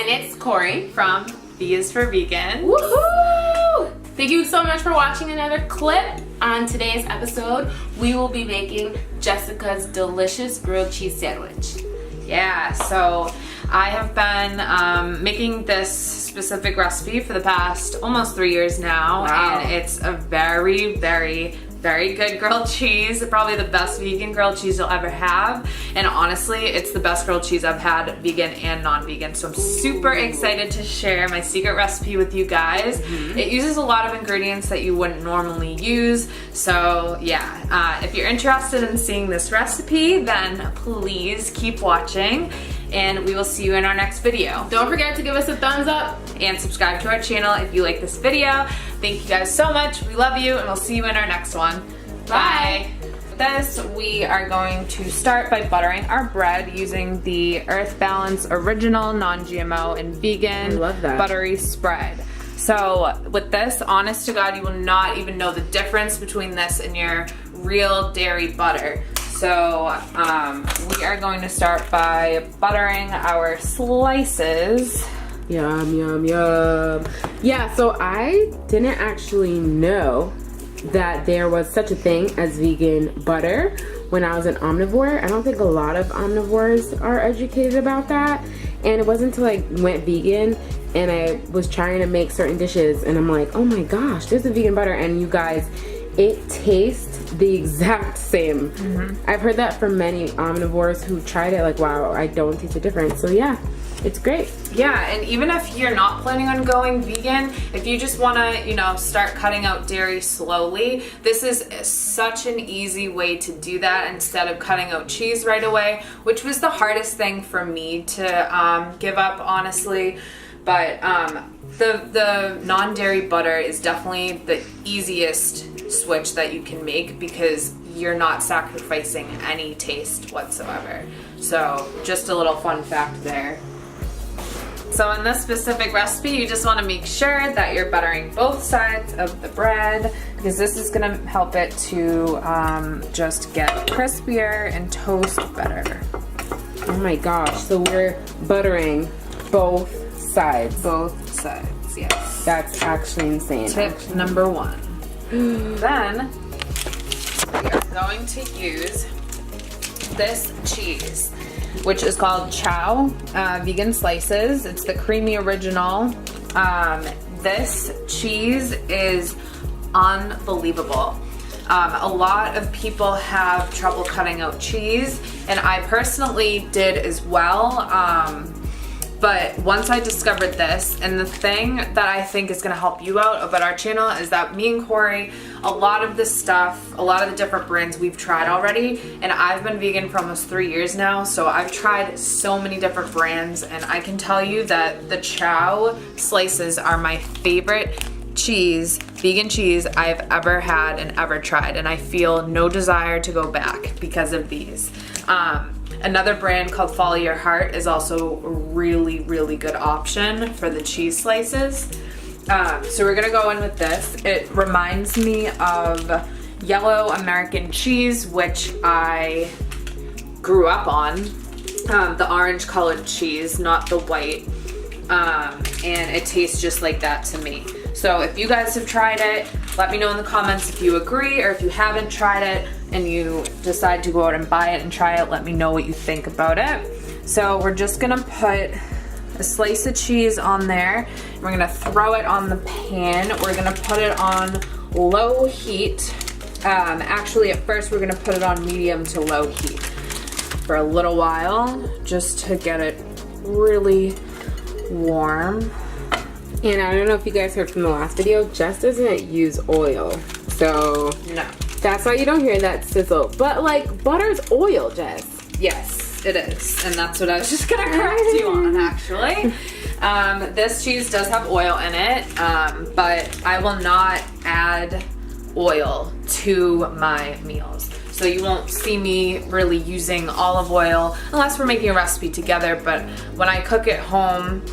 And it's Corey from V is for Vegan. Woohoo! Thank you so much for watching another clip. On today's episode, we will be making Jessica's delicious grilled cheese sandwich. Yeah, so I have been making this specific recipe for the past almost 3 years now. Wow. And it's a very, very, very good grilled cheese. Probably the best vegan grilled cheese you'll ever have. And honestly, it's the best grilled cheese I've had, vegan and non-vegan. So I'm super excited to share my secret recipe with you guys. It uses a lot of ingredients that you wouldn't normally use. So yeah, if you're interested in seeing this recipe, then please keep watching. And we will see you in our next video. Don't forget to give us a thumbs up and subscribe to our channel if you like this video. Thank you guys so much. We love you, and we'll see you in our next one. Bye. With this, we are going to start by buttering our bread using the Earth Balance Original Non-GMO and Vegan I love that. Buttery Spread. So with this, honest to God, you will not even know the difference between this and your real dairy butter. So we are going to start by buttering our slices. Yum, yum, yum. Yeah, so I didn't actually know that there was such a thing as vegan butter when I was an omnivore. I don't think a lot of omnivores are educated about that. And it wasn't until I went vegan and I was trying to make certain dishes and I'm like, oh my gosh, there's a vegan butter. And you guys, it tastes the exact same. I've heard that from many omnivores who tried it, like, wow, I don't taste the difference. So yeah, it's great. Yeah, and even if you're not planning on going vegan, if you just want to, you know, start cutting out dairy slowly, this is such an easy way to do that instead of cutting out cheese right away, which was the hardest thing for me to give up, honestly. But the non-dairy butter is definitely the easiest switch that you can make because you're not sacrificing any taste whatsoever. So just a little fun fact there. So in this specific recipe, you just want to make sure that you're buttering both sides of the bread because this is going to help it to just get crispier and toast better. Oh my gosh, so we're buttering both sides. Both sides, yes. That's actually insane. Tip number 1. Then we are going to use this cheese, which is called CHAO vegan slices. It's the creamy original. This cheese is unbelievable. A lot of people have trouble cutting out cheese, and I personally did as well. But once I discovered this, and the thing that I think is gonna help you out about our channel is that me and Corey, a lot of this stuff, a lot of the different brands we've tried already, and I've been vegan for almost 3 years now, so I've tried so many different brands, and I can tell you that the CHAO slices are my favorite cheese, vegan cheese I've ever had and ever tried, and I feel no desire to go back because of these. Another brand called Follow Your Heart is also a really, really good option for the cheese slices. So we're gonna go in with this. It reminds me of yellow American cheese, which I grew up on. The orange colored cheese, not the white. And it tastes just like that to me. So if you guys have tried it, let me know in the comments if you agree, or if you haven't tried it and you decide to go out and buy it and try it, let me know what you think about it. So we're just gonna put a slice of cheese on there. We're gonna throw it on the pan. We're gonna put it on low heat. Actually, at first we're gonna put it on medium to low heat for a little while, just to get it really warm. And I don't know if you guys heard from the last video, Jess doesn't use oil. So No. that's why you don't hear that sizzle. But like, butter's oil, Jess. Yes, it is. And that's what I was just gonna correct you on, actually. This cheese does have oil in it, but I will not add oil to my meals. So you won't see me really using olive oil unless we're making a recipe together, but when I cook at home,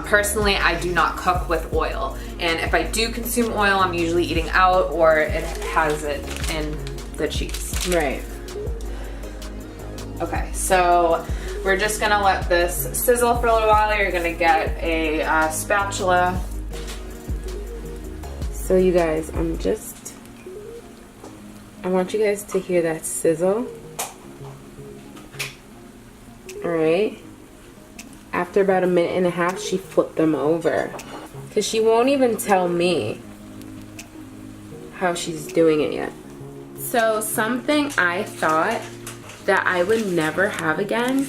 personally, I do not cook with oil. And if I do consume oil, I'm usually eating out or it has it in the cheese. Right. Okay, so we're just gonna let this sizzle for a little while. You're gonna get a spatula. So you guys, I want you guys to hear that sizzle. Alright. After about 1.5 minutes, she flipped them over. Because she won't even tell me how she's doing it yet. So something I thought that I would never have again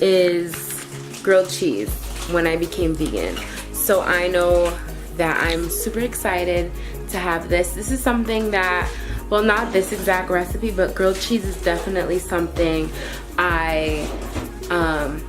is grilled cheese when I became vegan. So I know that I'm super excited to have this. This is something that, well, not this exact recipe, but grilled cheese is definitely something I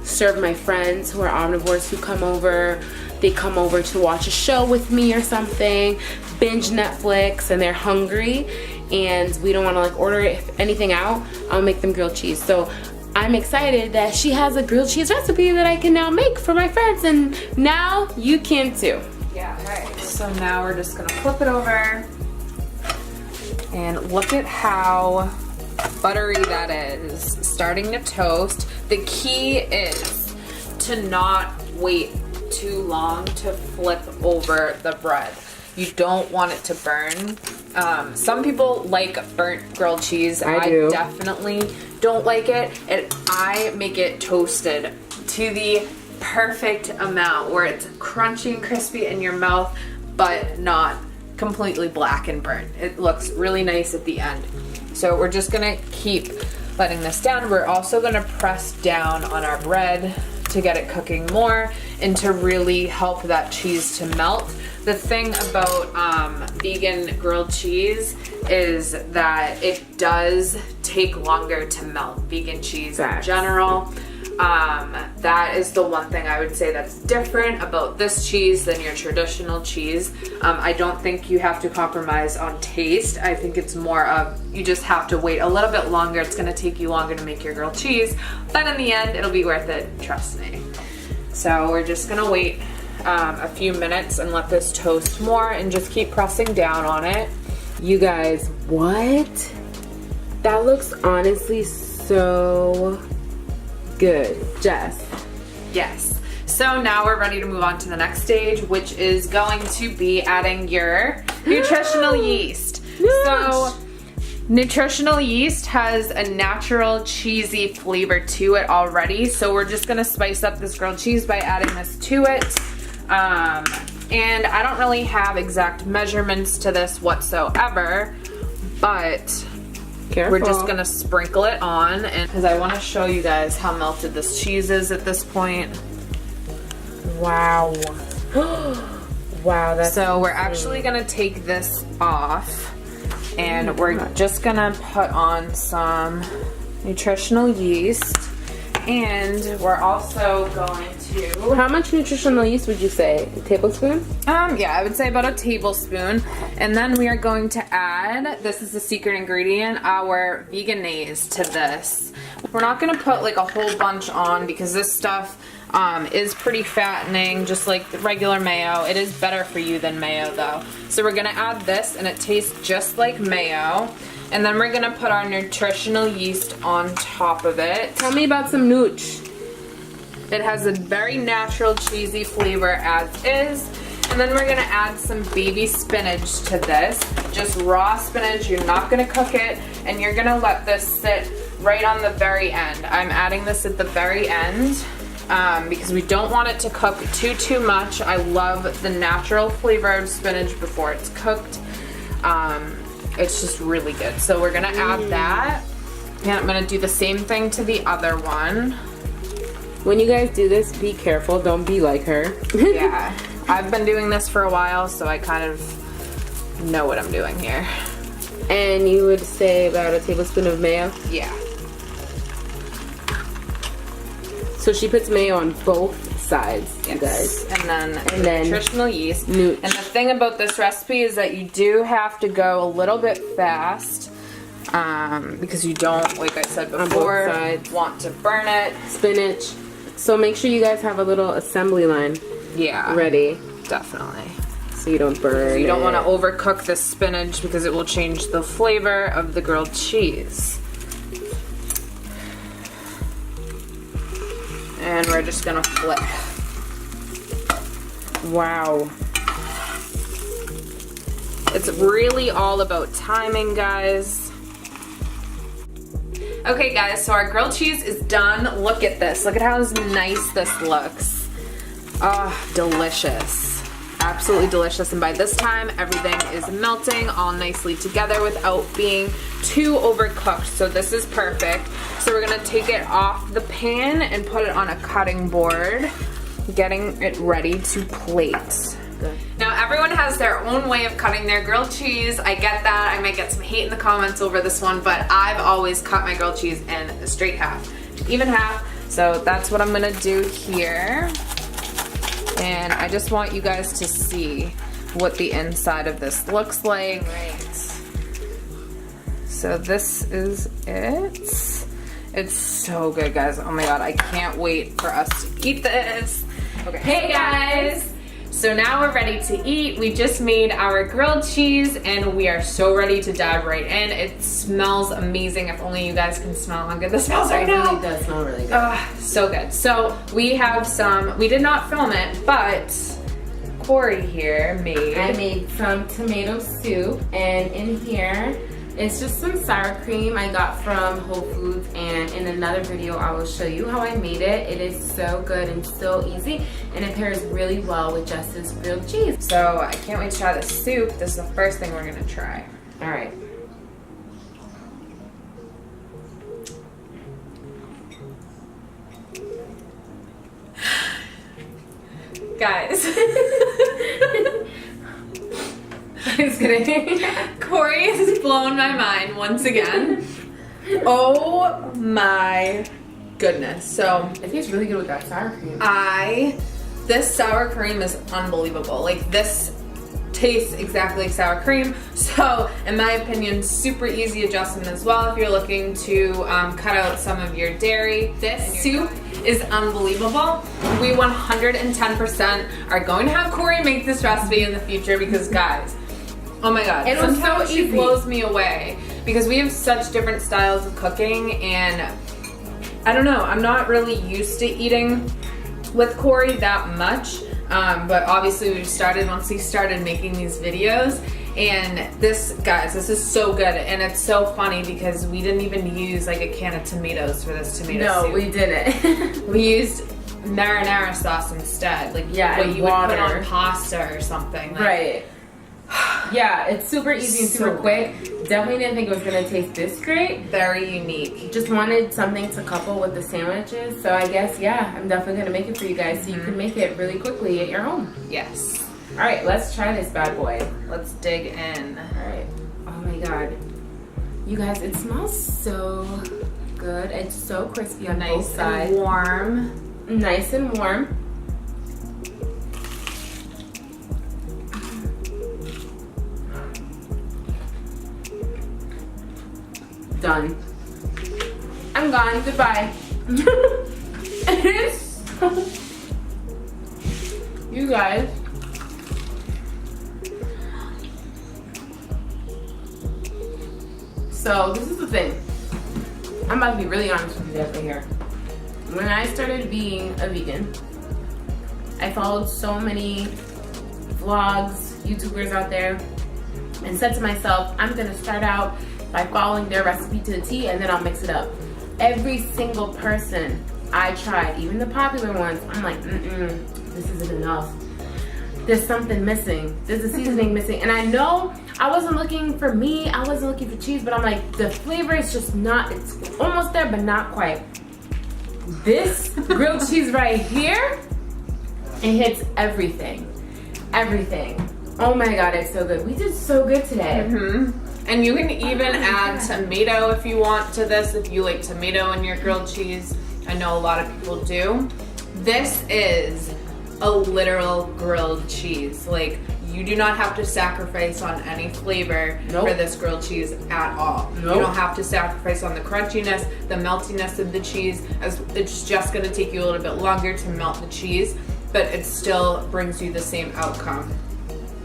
serve my friends who are omnivores who come over. They come over to watch a show with me or something, binge Netflix, and they're hungry and we don't want to like order anything out. I'll make them grilled cheese. So I'm excited that she has a grilled cheese recipe that I can now make for my friends, and now you can too. Yeah, alright. So now we're just gonna flip it over and look at how buttery that is. Starting to toast. The key is to not wait too long to flip over the bread. You don't want it to burn. Some people like burnt grilled cheese. I do. Definitely don't like it. I make it toasted to the perfect amount where it's crunchy and crispy in your mouth, but not completely black and burnt. It looks really nice at the end. So we're just gonna keep letting this down. We're also gonna press down on our bread to get it cooking more and to really help that cheese to melt. The thing about vegan grilled cheese is that it does take longer to melt. Vegan cheese in general. That is the one thing I would say that's different about this cheese than your traditional cheese. I don't think you have to compromise on taste. I think it's more of you just have to wait a little bit longer. It's gonna take you longer to make your grilled cheese, but in the end, it'll be worth it, trust me. So we're just gonna wait a few minutes and let this toast more and just keep pressing down on it. You guys, what? That looks honestly so good. Jess. Yes. So now we're ready to move on to the next stage, which is going to be adding your nutritional yeast. So nutritional yeast has a natural cheesy flavor to it already. So we're just gonna spice up this grilled cheese by adding this to it. And I don't really have exact measurements to this whatsoever, but Careful. we're just gonna sprinkle it on, and because I want to show you guys how melted this cheese is at this point. Wow. Wow, that's so we're actually gonna take this off, and we're just gonna put on some nutritional yeast, and we're also going to. How much nutritional yeast would you say? A tablespoon? Yeah, I would say about a tablespoon. And then we are going to add, this is the secret ingredient, our Veganaise to this. We're not gonna put like a whole bunch on because this stuff is pretty fattening, just like the regular mayo. It is better for you than mayo though. So we're gonna add this, and it tastes just like mayo. And then we're gonna put our nutritional yeast on top of it. Tell me about some nooch. It has a very natural cheesy flavor as is. And then we're gonna add some baby spinach to this. Just raw spinach, you're not gonna cook it, and you're gonna let this sit right on the very end. I'm adding this at the very end because we don't want it to cook too much. I love the natural flavor of spinach before it's cooked. It's just really good. So we're gonna add that. And I'm gonna do the same thing to the other one. When you guys do this, be careful. Don't be like her. Yeah, I've been doing this for a while, so I kind of know what I'm doing here. And you would say about a tablespoon of mayo? Yeah. So she puts mayo on both sides, you guys. And then nutritional yeast. Nooch. And the thing about this recipe is that you do have to go a little bit fast because you don't, like I said before, want to burn it. Spinach. So make sure you guys have a little assembly line ready. Definitely. So you don't burn You don't want to overcook the spinach because it will change the flavor of the grilled cheese. And we're just gonna flip. Wow. It's really all about timing, guys. Okay guys, so our grilled cheese is done. Look at this. Look at how nice this looks. Oh, delicious. Absolutely delicious. And by this time, everything is melting all nicely together without being too overcooked. So this is perfect. So we're gonna take it off the pan and put it on a cutting board, getting it ready to plate. Good. Now everyone has their own way of cutting their grilled cheese. I get that. I might get some hate in the comments over this one, but I've always cut my grilled cheese in a straight half, even half. So that's what I'm gonna do here. And I just want you guys to see what the inside of this looks like. Right. So this is it. It's so good, guys. Oh my god, I can't wait for us to eat this. Okay. Hey guys! So now we're ready to eat. We just made our grilled cheese and we are so ready to dive right in. It smells amazing. If only you guys can smell how good this smells right now. It really does smell really good. So good. So we have some, we did not film it, but Corey here made. I made some tomato soup, and in here it's just some sour cream I got from Whole Foods, and in another video I will show you how I made it. It is so good and so easy, and it pairs really well with Jess's grilled cheese. So I can't wait to try the soup. This is the first thing we're gonna try. All right. Guys. Just kidding. Corey has blown my mind once again. Oh my goodness. So it tastes really good with that sour cream. This sour cream is unbelievable. Like, this tastes exactly like sour cream. So in my opinion, super easy adjustment as well if you're looking to cut out some of your dairy. This soup is unbelievable. We 110% are going to have Corey make this recipe in the future because, guys, oh my god, it was so she easy. blows me away because we have such different styles of cooking, and I don't know, I'm not really used to eating with Corey that much, but obviously we started once he started making these videos. And this, guys, this is so good, and it's so funny because we didn't even use like a can of tomatoes for this tomato soup. No, we didn't. We used marinara sauce instead, like what you would put on pasta or something. Like, right. Yeah, it's super easy and super quick. Definitely didn't think it was gonna taste this great. Very unique. Just wanted something to couple with the sandwiches, so I guess, yeah, I'm definitely gonna make it for you guys so you can make it really quickly at your home. Yes. All right, let's try this bad boy. Let's dig in. All right. Oh my god. You guys, it smells so good. It's so crispy on both sides. Nice and warm. Nice and warm. Done. I'm gone. Goodbye. It is so... You guys. So this is the thing. I'm about to be really honest with you guys right here. When I started being a vegan, I followed so many vlogs, YouTubers out there, and said to myself, I'm gonna start out by following their recipe to the T, and then I'll mix it up. Every single person I tried, even the popular ones, I'm like, this isn't enough. There's something missing. There's a seasoning missing. And I know I wasn't looking for meat, I wasn't looking for cheese, but I'm like, the flavor is just not, it's almost there, but not quite. This grilled cheese right here, it hits everything. Everything. Oh my god, it's so good. We did so good today. And you can even add tomato if you want to this, if you like tomato in your grilled cheese. I know a lot of people do. This is a literal grilled cheese. Like, you do not have to sacrifice on any flavor for this grilled cheese at all. You don't have to sacrifice on the crunchiness, the meltiness of the cheese, as it's just gonna take you a little bit longer to melt the cheese, but it still brings you the same outcome.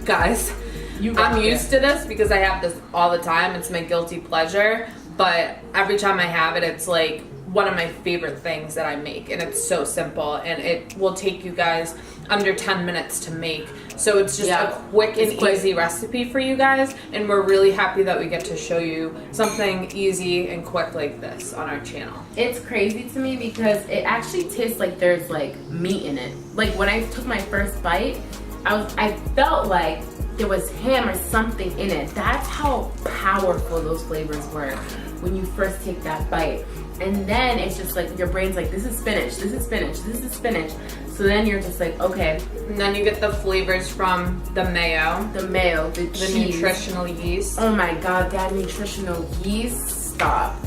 Guys, I'm used to this because I have this all the time. It's my guilty pleasure, but every time I have it, it's like one of my favorite things that I make, and it's so simple, and it will take you guys under 10 minutes to make. So it's just a quick and easy recipe for you guys, and we're really happy that we get to show you something easy and quick like this on our channel. It's crazy to me because it actually tastes like there's like meat in it. Like when I took my first bite, I felt like there was ham or something in it. That's how powerful those flavors were when you first take that bite. And then it's just like your brain's like, this is spinach, this is spinach, this is spinach. So then you're just like, okay. And then you get the flavors from the mayo. The cheese. Nutritional yeast. Oh my God, that nutritional yeast, stop.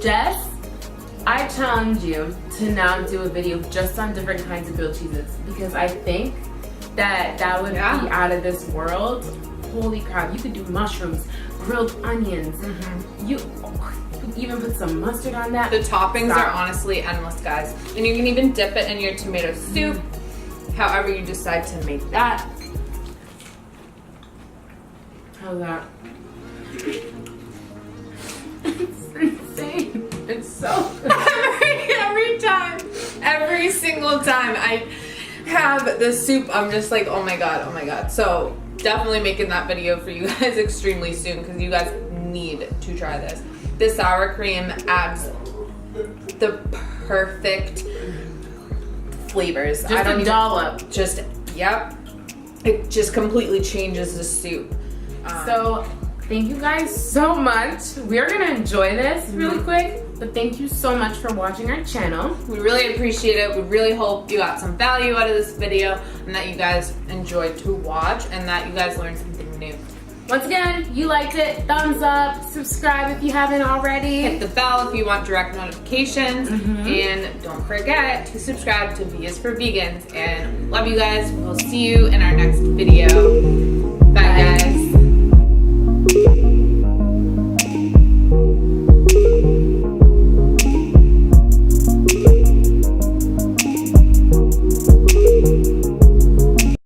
Jess, I challenge you to now do a video just on different kinds of grilled cheeses, because I think that would be out of this world. Holy crap, you could do mushrooms, grilled onions. You could even put some mustard on that. The toppings are honestly endless, guys. And you can even dip it in your tomato soup, however you decide to make that. How's that? It's insane. It's so good. Every single time I have the soup, I'm just like, oh my god. So definitely making that video for you guys extremely soon, because you guys need to try this. The sour cream adds the perfect flavors. Just a dollop. It just completely changes the soup. So thank you guys so much. We're gonna enjoy this really quick, but thank you so much for watching our channel. We really appreciate it. We really hope you got some value out of this video, and that you guys enjoyed to watch, and that you guys learned something new. Once again, you liked it, thumbs up, subscribe if you haven't already. Hit the bell if you want direct notifications, and don't forget to subscribe to V is for Vegans, and love you guys. We'll see you in our next video.